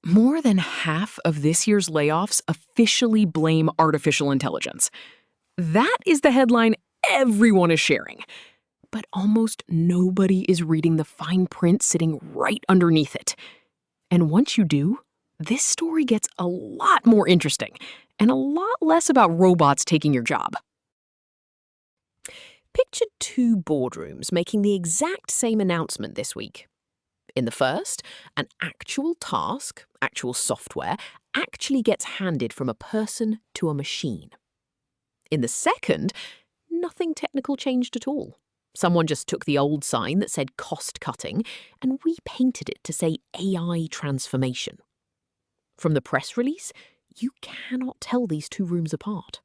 More than half of this year's layoffs officially blame artificial intelligence. That is the headline everyone is sharing. But almost nobody is reading the fine print sitting right underneath it. And once you do, this story gets a lot more interesting and a lot less about robots taking your job. Picture two boardrooms making the exact same announcement this week. In the first, an actual task, actual software, actually gets handed from a person to a machine. In the second, nothing technical changed at all. Someone just took the old sign that said cost cutting and repainted it to say AI transformation. From the press release, you cannot tell these two rooms apart.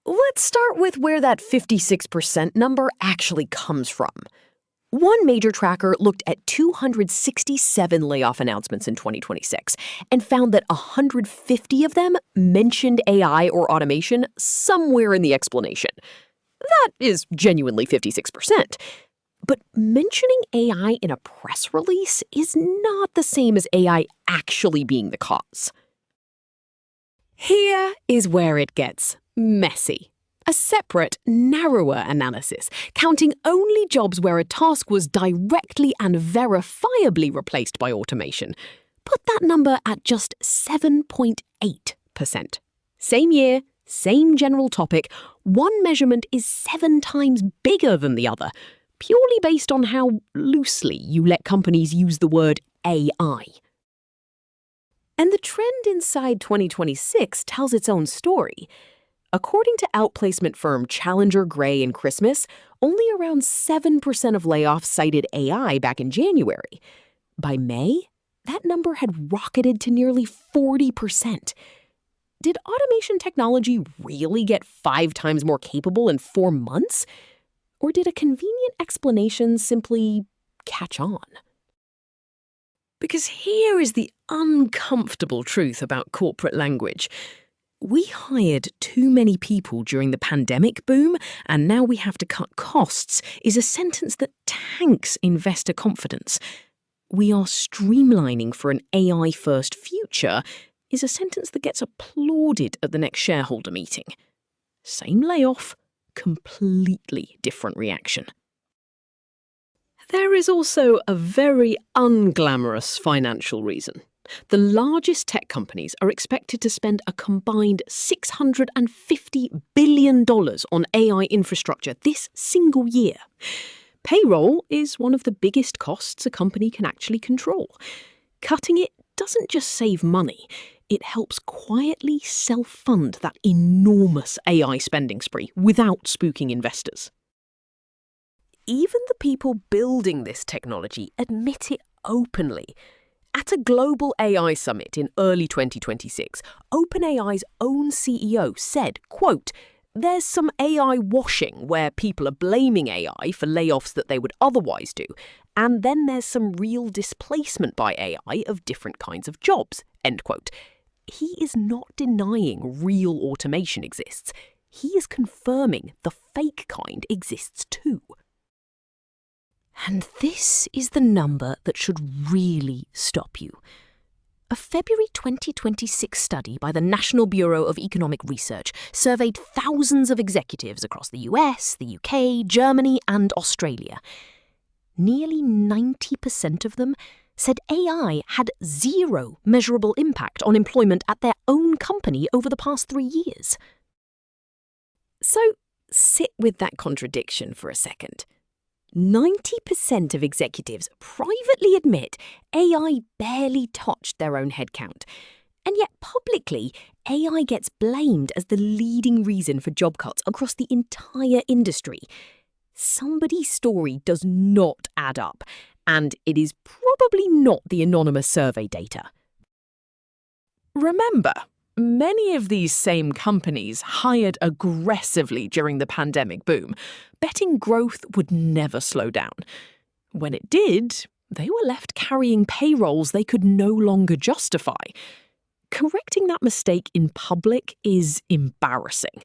Let's start with where that 56% number actually comes from. One major tracker looked at 267 layoff announcements in 2026 and found that 150 of them mentioned AI or automation somewhere in the explanation. That is genuinely 56%. But mentioning AI in a press release is not the same as AI actually being the cause. Here is where it gets messy. A separate, narrower analysis, counting only jobs where a task was directly and verifiably replaced by automation, put that number at just 7.8%. Same year, same general topic, one measurement is 7 times bigger than the other, purely based on how loosely you let companies use the word AI. And the trend inside 2026 tells its own story. According to outplacement firm Challenger, Gray & Christmas, only around 7% of layoffs cited AI back in January. By May, that number had rocketed to nearly 40%. Did automation technology really get 5 times more capable in 4 months? Or did a convenient explanation simply catch on? Because here is the uncomfortable truth about corporate language. We hired too many people during the pandemic boom, and now we have to cut costs, is a sentence that tanks investor confidence. We are streamlining for an AI-first future is a sentence that gets applauded at the next shareholder meeting. Same layoff, completely different reaction. There is also a very unglamorous financial reason. The largest tech companies are expected to spend a combined $650 billion on AI infrastructure this single year. Payroll is one of the biggest costs a company can actually control. Cutting it doesn't just save money, it helps quietly self-fund that enormous AI spending spree without spooking investors. Even the people building this technology admit it openly. At a global AI summit in early 2026, OpenAI's own CEO said, quote, "There's some AI washing where people are blaming AI for layoffs that they would otherwise do, and then there's some real displacement by AI of different kinds of jobs," end quote. He is not denying real automation exists. He is confirming the fake kind exists too. And this is the number that should really stop you. A February 2026 study by the National Bureau of Economic Research surveyed thousands of executives across the US, the UK, Germany, and Australia. Nearly 90% of them said AI had zero measurable impact on employment at their own company over the past 3 years. So sit with that contradiction for a second. 90% of executives privately admit AI barely touched their own headcount. And yet publicly, AI gets blamed as the leading reason for job cuts across the entire industry. Somebody's story does not add up, and it is probably not the anonymous survey data. Remember, many of these same companies hired aggressively during the pandemic boom, betting growth would never slow down. When it did, they were left carrying payrolls they could no longer justify. Correcting that mistake in public is embarrassing.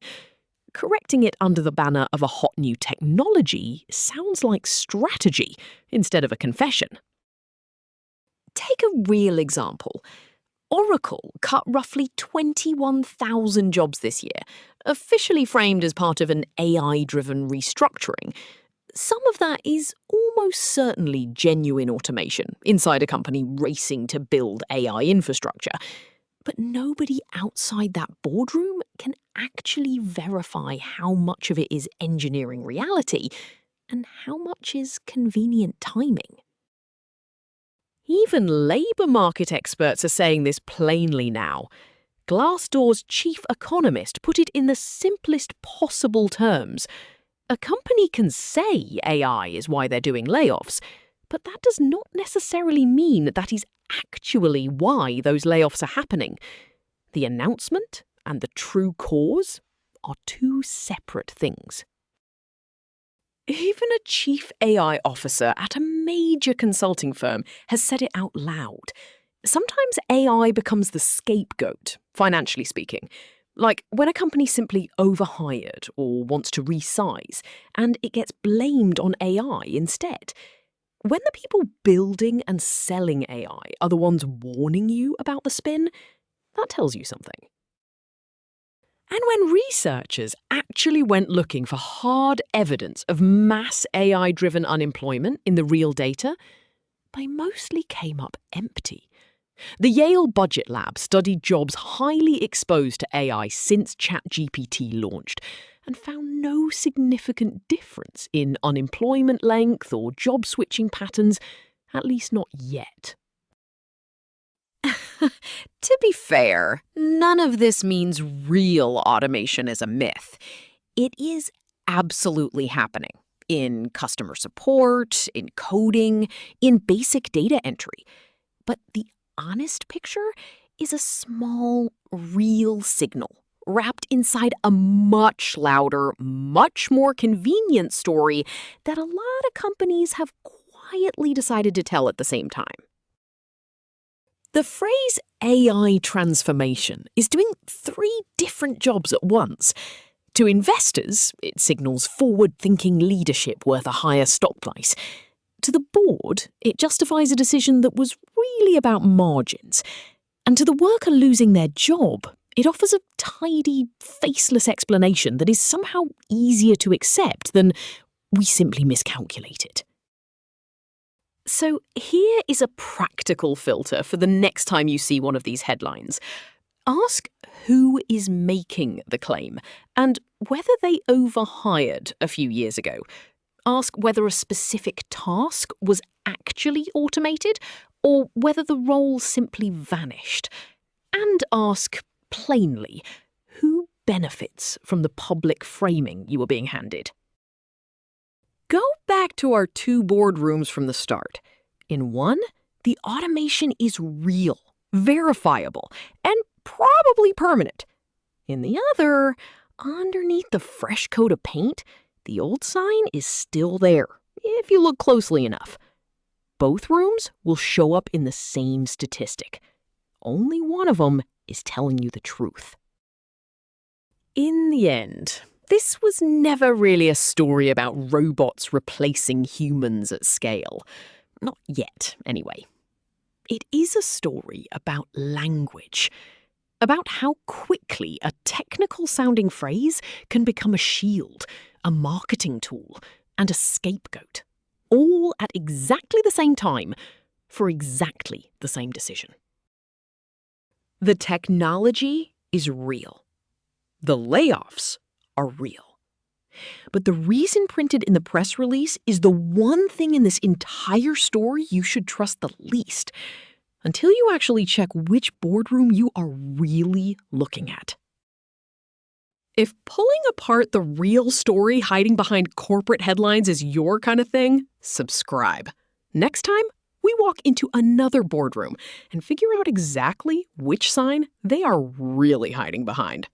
Correcting it under the banner of a hot new technology sounds like strategy instead of a confession. Take a real example. Oracle cut roughly 21,000 jobs this year, officially framed as part of an AI-driven restructuring. Some of that is almost certainly genuine automation inside a company racing to build AI infrastructure. But nobody outside that boardroom can actually verify how much of it is engineering reality and how much is convenient timing. Even labour market experts are saying this plainly now. Glassdoor's chief economist put it in the simplest possible terms. A company can say AI is why they're doing layoffs, but that does not necessarily mean that is actually why those layoffs are happening. The announcement and the true cause are two separate things. Even a chief AI officer at a major consulting firm has said it out loud. Sometimes AI becomes the scapegoat, financially speaking. Like when a company simply overhired or wants to resize, and it gets blamed on AI instead. When the people building and selling AI are the ones warning you about the spin, that tells you something. And when researchers actually went looking for hard evidence of mass AI-driven unemployment in the real data, they mostly came up empty. The Yale Budget Lab studied jobs highly exposed to AI since ChatGPT launched and found no significant difference in unemployment length or job switching patterns, at least not yet. To be fair, none of this means real automation is a myth. It is absolutely happening in customer support, in coding, in basic data entry. But the honest picture is a small, real signal wrapped inside a much louder, much more convenient story that a lot of companies have quietly decided to tell at the same time. The phrase AI transformation is doing 3 different jobs at once. To investors, it signals forward-thinking leadership worth a higher stock price. To the board, it justifies a decision that was really about margins. And to the worker losing their job, it offers a tidy, faceless explanation that is somehow easier to accept than we simply miscalculated. So here is a practical filter for the next time you see one of these headlines. Ask who is making the claim and whether they overhired a few years ago. Ask whether a specific task was actually automated or whether the role simply vanished. And ask plainly who benefits from the public framing you were being handed. Go back to our 2 boardrooms from the start. In one, the automation is real, verifiable, and probably permanent. In the other, underneath the fresh coat of paint, the old sign is still there, if you look closely enough. Both rooms will show up in the same statistic. Only one of them is telling you the truth. In the end, this was never really a story about robots replacing humans at scale. Not yet, anyway. It is a story about language. About how quickly a technical-sounding phrase can become a shield, a marketing tool, and a scapegoat. All at exactly the same time, for exactly the same decision. The technology is real. The layoffs are real. But the reason printed in the press release is the one thing in this entire story you should trust the least, until you actually check which boardroom you are really looking at. If pulling apart the real story hiding behind corporate headlines is your kind of thing, subscribe. Next time, we walk into another boardroom and figure out exactly which sign they are really hiding behind.